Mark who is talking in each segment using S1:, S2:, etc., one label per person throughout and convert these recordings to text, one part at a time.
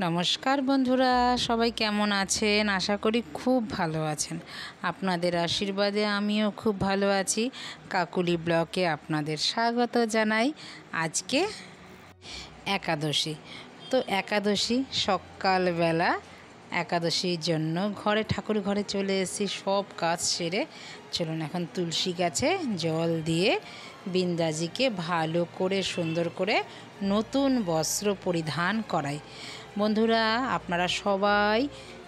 S1: নমস্কার বন্ধুরা, সবাই কেমন আছেন? আশা করি খুব ভালো আছেন। আপনাদের আশীর্বাদে আমিও খুব ভালো আছি। কাকুলি ব্লকে আপনাদের স্বাগত জানাই। আজকে একাদশী, তো একাদশী সকালবেলা একাদশীর জন্য ঠাকুর ঘরে চলে এসেছি, সব কাজ সেরে। চলুন এখন তুলসী গাছে জল দিয়ে বিন্দাজিকে ভালো করে সুন্দর করে নতুন বস্ত্র পরিধান করাই। বন্ধুরা, আপনারা সবাই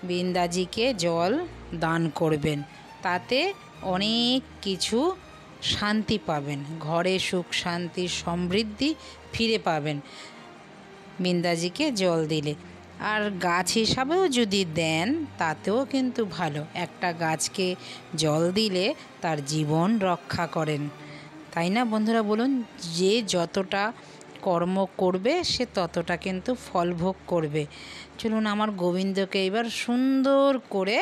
S1: বিন্দাজিকে জল দান করবেন, তাতে অনেক কিছু শান্তি পাবেন, ঘরে সুখ শান্তি সমৃদ্ধি ফিরে পাবেন বিন্দাজিকে জল দিলে। আর গাছ হিসাবেও যদি দেন তাতেও কিন্তু ভালো। একটা গাছকে জল দিলে তার জীবন রক্ষা করেন, তাই না বন্ধুরা? বলুন, যে যতটা কর্ম করবে সে ততটা কিন্তু ফল ভোগ করবে। চলুন আমার গোবিন্দকে এবার সুন্দর করে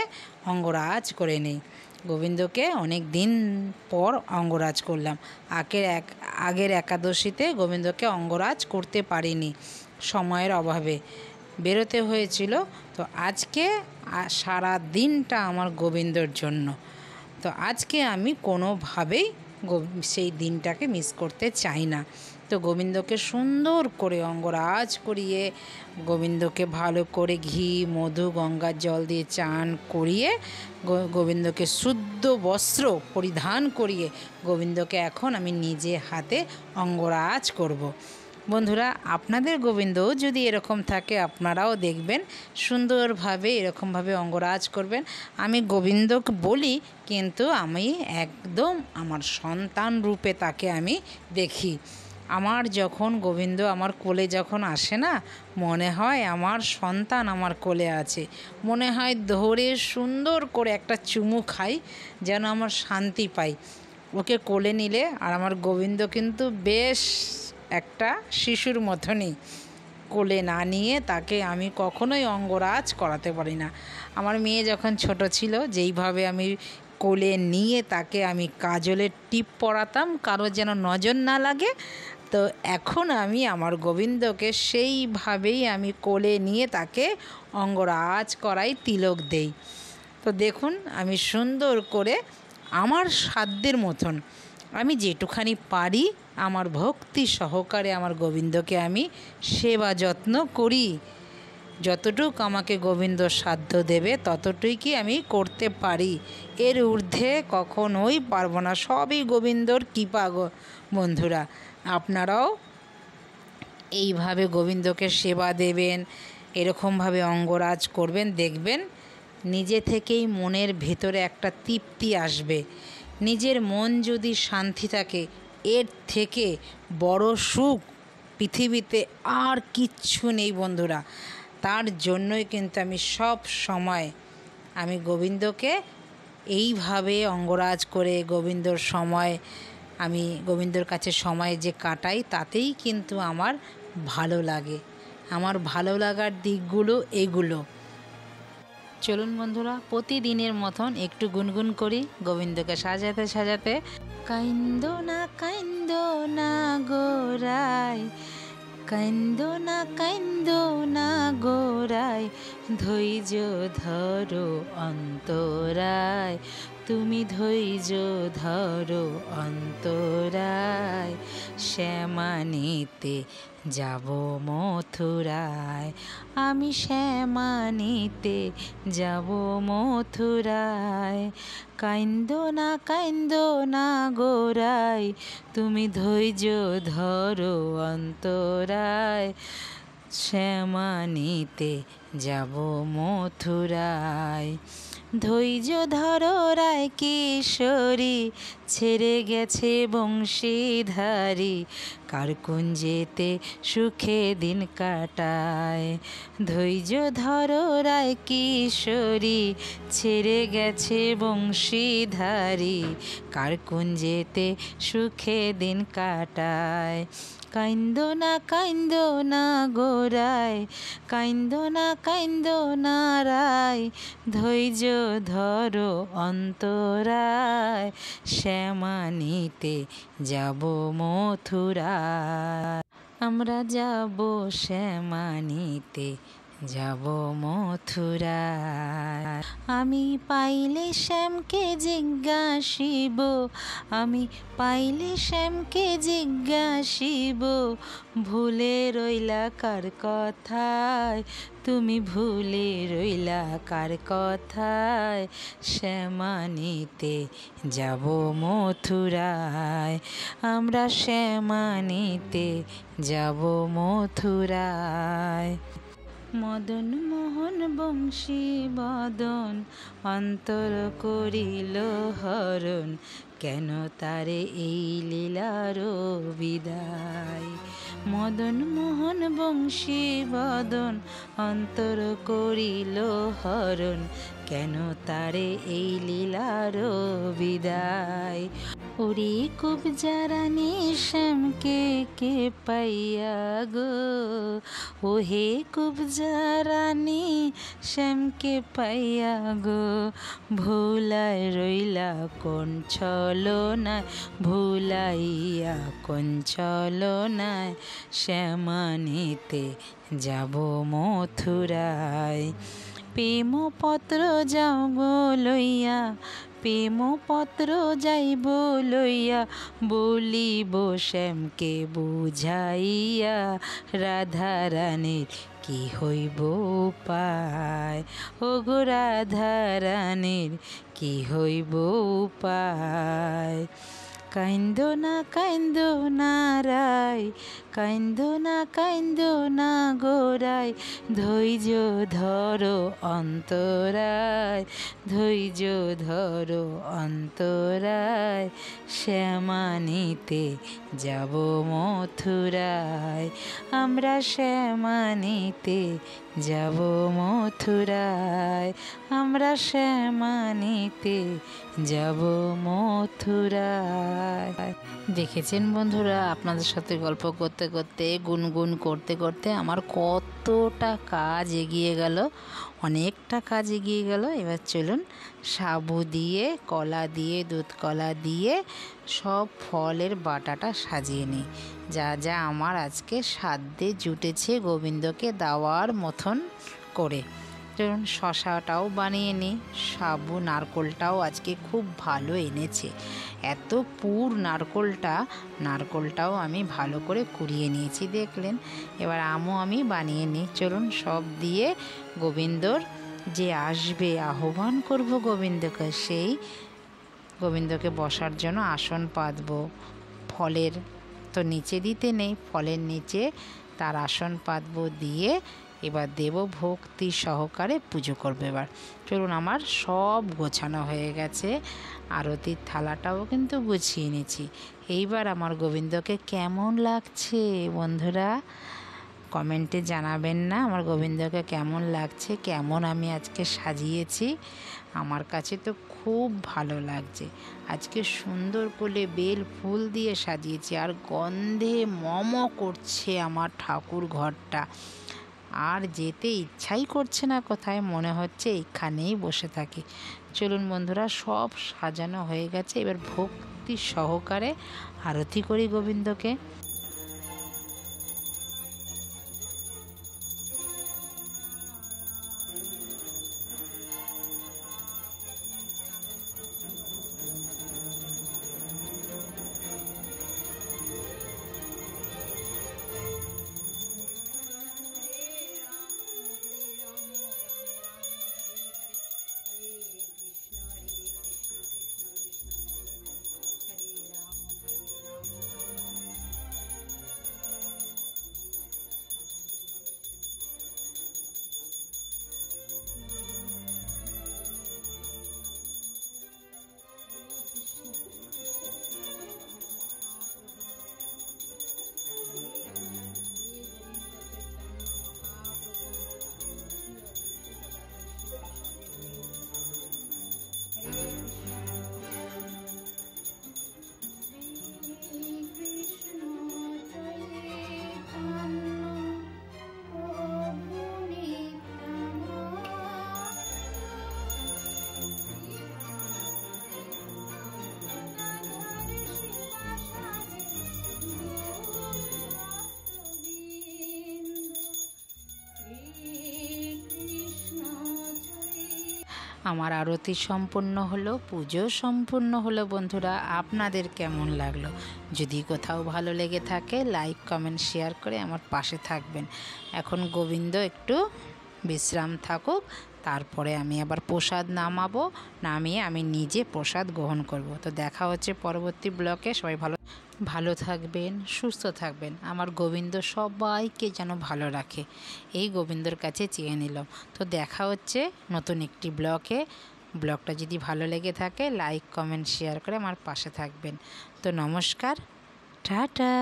S1: অঙ্গরাজ করে নেই। গোবিন্দকে অনেক দিন পর অঙ্গরাজ করলাম। আগের একাদশীতে গোবিন্দকে অঙ্গরাজ করতে পারিনি, সময়ের অভাবে বেরোতে হয়েছিল। তো আজকে সারা দিনটা আমার গোবিন্দর জন্য। তো আজকে আমি কোনোভাবেই সেই দিনটাকে মিস করতে চাই না। তো গোবিন্দকে সুন্দর করে অঙ্গরাজ করিয়ে, গোবিন্দকে ভালো করে ঘি মধু গঙ্গার জল দিয়ে চান করিয়ে, গোবিন্দকে শুদ্ধ বস্ত্র পরিধান করিয়ে গোবিন্দকে এখন আমি নিজে হাতে অঙ্গরাজ করব। বন্ধুরা, আপনাদের গোবিন্দও যদি এরকম থাকে আপনারাও দেখবেন সুন্দরভাবে এরকমভাবে অঙ্গরাজ করবেন। আমি গোবিন্দকে বলি, কিন্তু আমি একদম আমার সন্তান রূপে তাকে আমি দেখি। আমার যখন গোবিন্দ আমার কোলে যখন আসে না, মনে হয় আমার সন্তান আমার কোলে আছে। মনে হয় ধরে সুন্দর করে একটা চুমু খাই, যেন আমার শান্তি পাই ওকে কোলে নিলে। আর আমার গোবিন্দ কিন্তু বেশ একটা শিশুর মতনই, কোলে না নিয়ে তাকে আমি কখনোই অঙ্গরাজ করাতে পারি না। আমার মেয়ে যখন ছোট ছিল, যেইভাবে আমি কোলে নিয়ে তাকে আমি কাজলের টিপ পরাতাম, কারো যেন নজর না লাগে, তো এখন আমি আমার গোবিন্দকে সেইভাবেই আমি কোলে নিয়ে তাকে অঙ্গরাজ করাই, তিলক দেই। তো দেখুন, আমি সুন্দর করে আমার সাধ্যের মতন আমি যেটুখানি পারি আমার ভক্তি সহকারে আমার গোবিন্দকে আমি সেবা যত্ন করি। যতটুকু আমাকে গোবিন্দ সাধ্য দেবে ততটুকুই আমি করতে পারি, এর ঊর্ধ্বে কখনোই পারবো না। সবই গোবিন্দর কৃপা বন্ধুরা। আপনারাও এইভাবে গোবিন্দকে সেবা দেবেন, এরকমভাবে অঙ্গরাজ করবেন, দেখবেন নিজে থেকেই মনের ভেতরে একটা তৃপ্তি আসবে। নিজের মন যদি শান্তি থাকে, এর থেকে বড় সুখ পৃথিবীতে আর কিচ্ছু নেই বন্ধুরা। তার জন্যই কিন্তু আমি সব সময় আমি গোবিন্দকে এইভাবে অঙ্গরাজ করে আমি গোবিন্দর কাছে সময় যে কাটাই, তাতেই কিন্তু আমার ভালো লাগে। আমার ভালো লাগার দিকগুলো এগুলো। চলুন বন্ধুরা, প্রতিদিনের মতন একটু গুনগুন করি গোবিন্দকে সাজাতে সাজাতে। কাইন্দো না গোরাই, কাইন্দো না গোরাই, ধৈর্য ধরো অন্তরায়, তুমি ধৈর্য ধরো অন্তরায়, শ্যামানিতে যাব মথুরায়, আমি শ্যামানিতে যাব মথুরায়। কাইন্দো না গোরাই, তুমি ধৈর্য ধরো অন্তরায়, শ্যামানিতে যাব মথুরায়। ধৈর্য ধরো রায় কিশোরী, ছেড়ে গেছে বংশীধারী, কার কুঞ্জেতে সুখে দিন কাটায়। ধৈর্য ধরো রায় কিশোরী, ছেড়ে গেছে বংশীধারী, কার কুঞ্জেতে সুখে দিন কাটায়। কাইন্দো না গোরাই, কাইন্দো না রায়, ধৈর্য ধরো অন্তরায়, শ্যামানিতে যাব মথুরায়। আমরা যাব শ্যামানিতে যাব মথুরায়। আমি পাইলে শ্যামকে জিজ্ঞাসিব, আমি পাইলে শ্যামকে জিজ্ঞাসিব, ভুলে রইলা কার কথায়, তুমি ভুলে রইলা কার কথায়, শ্যামা নিতে যাব মথুরায়, আমরা শ্যামা নিতে যাব মথুরায়। মদন মোহন বংশী বদন অন্তর করিল হরণ, কেন তারে এই লীলার বিদায়। মদন মোহন বংশী বদন অন্তর করিল হরণ, কেন তারে এই লীলার বিদায়। ওরে কুবজা রানী শ্যামকে কে পাইয়া গো, ওহে কুবজা রানী শ্যামকে পাইয়া গো, ভুলাই রইলা কোন ছলনায়, ভুলাইয়া কোন ছলনায়, শ্যামা নিতে যাব মথুরায়। প্রেমপত্র যাও গো লইয়া, প্রেমপত্র যাইব লইয়া, বলিব শ্যামকে বুঝাইয়া, রাধারানীর কি হইব উপায়, ওগো রাধারানীর কি হইব উপায়। কাইন্দো না রাই, কাইন্দো না গোরাই, ধৈর্য ধরো অন্তরায়, ধৈর্য ধরো অন্তরায়, শ্যামা নিতে যাব মথুরায়, আমরা শ্যামা নিতে যাব মথুরায়, আমরা শ্যামা নিতে যাব মথুরায়। দেখেছেন বন্ধুরা, আপনাদের সাথে গল্প করতে করতে, গুনগুন করতে করতে আমার কতটা কাজ এগিয়ে গেল, অনেকটা কাজ এগিয়ে গেল। এবার চলুন সাবু দিয়ে, কলা দিয়ে, দুধ কলা দিয়ে সব ফলের বাটাটা সাজিয়ে নিই, যা যা আমার আজকে সাধ্যে জুটেছে গোবিন্দকে দেওয়ার মতন করে। যেমন শশাটাও বানিয়ে নিই, সাবু নারকোলটাও আজকে খুব ভালো এনেছে, এত পুর নারকোলটাও আমি ভালো করে কুড়িয়ে নিয়েছি দেখলেন। এবার আমও আমি বানিয়ে নিই, চলুন সব দিয়ে গোবিন্দর যে আসবে আহ্বান করব গোবিন্দকে, সেই গোবিন্দকে বসার জন্য আসন পাতবো। ফলের তো নিচে দিতে নেই, ফলের নিচে তার আসন পাতবো, দিয়ে এবার দেব ভক্তি সহকারে পুজো করবে। এবার চলুন, আমার সব গোছানো হয়ে গেছে, আরতির থালাটাও কিন্তু গুছিয়ে নিয়েছি। এইবার আমার গোবিন্দকে কেমন লাগছে বন্ধুরা কমেন্টে জানাবেন না, আমার গোবিন্দকে কেমন লাগছে, কেমন আমি আজকে সাজিয়েছি। আমার কাছে তো খুব ভালো লাগছে, আজকে সুন্দর করে বেল ফুল দিয়ে সাজিয়েছি, আর গন্ধে মম করছে আমার ঠাকুর ঘরটা, আর যেতে ইচ্ছাই করছে না কোথায়, মনে হচ্ছে এখানেই বসে থাকি। চলুন বন্ধুরা, সব সাজানো হয়ে গেছে, এবার ভক্তি সহকারে আরতি করি গোবিন্দকে। আমার আরতি সম্পূর্ণ হলো, পুজো সম্পূর্ণ হলো। বন্ধুরা, আপনাদের কেমন লাগলো? যদি কোথাও ভালো লেগে থাকে লাইক কমেন্ট শেয়ার করে আমার পাশে থাকবেন। এখন গোবিন্দ একটু বিশ্রাম থাকুক, তারপরে আমি আবার প্রসাদ নামিয়ে আমি নিজে প্রসাদ গ্রহণ করব। তো দেখা হচ্ছে পরবর্তী ব্লকে। সবাই ভালো থাকবেন, সুস্থ থাকবেন। আমার গোবিন্দ সবাইকে যেন ভালো রাখে, এই গোবিন্দর কাছে চেয়ে নিলাম। তো দেখা হচ্ছে নতুন একটি ব্লকে। ব্লগটা যদি ভালো লেগে থাকে লাইক কমেন্ট শেয়ার করে আমার পাশে থাকবেন। তো নমস্কার, টাটা।